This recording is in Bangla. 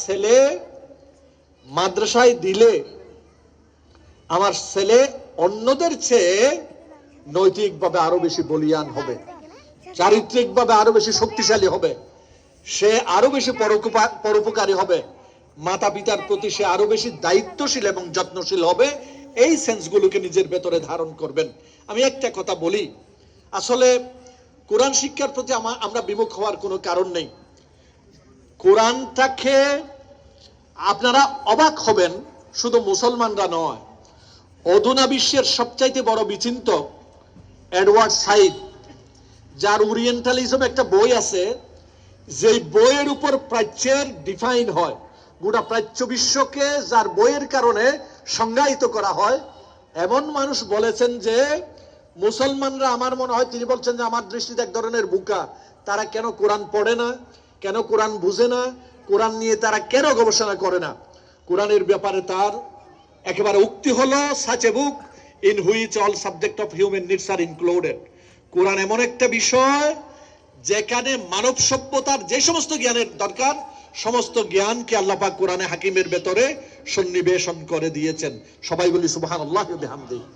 ছেলে মাদ্রাসায় দিলে আমার ছেলে অন্যদের চেয়ে নৈতিকভাবে আরো বেশি বলিয়ান হবে, চারিত্রিকভাবে আরো বেশি শক্তিশালী হবে, সে আরো বেশি পরোপকারী হবে, মাতা পিতার প্রতি সে আরো বেশি দায়িত্বশীল এবং যত্নশীল হবে। এই সেন্সগুলোকে নিজের ভেতরে ধারণ করবেন। আমি একটা কথা বলি, আসলে কোরআন শিক্ষার প্রতি আমরা বিমুখ হওয়ার কোনো কারণ নেই। কোরআনটাকে আপনারা অবাক হবেন, শুধু মুসলমানরা নয়, অধুনা বিশ্বের সবচাইতে বড় বিচিন্তক এডওয়ার্ড সাইড, যার ওরিয়েন্টালিজম একটা বই আছে, যে বইয়ের উপর প্রাচ্যের ডিফাইন হয়, গোটা প্রাচ্য বিশ্বকে যার বইয়ের কারণে সংজ্ঞায়িত করা হয়, এমন মানুষ বলেছেন যে মুসলমানরা, আমার মনে হয় তিনি বলছেন যে আমার দৃষ্টিতে এক ধরনের বোকা, তারা কেন কোরআন পড়ে না, কেন কোরআন বুঝে না, কোরআন নিয়ে তারা কেন গবেষণা করে না। কোরআনের ব্যাপারে তার একেবারে উক্তি হলো, such a book in which all subject of human needs are included. কোরআন এমন একটা বিষয় যেখানে মানব সভ্যতার যে সমস্ত জ্ঞানের দরকার, সমস্ত জ্ঞানকে আল্লাহ পাক কোরআনে হাকিমের ভেতরে সন্নিবেশন করে দিয়েছেন। সবাই বলি সুবহানাল্লাহি ওয়া বিহামদিহি।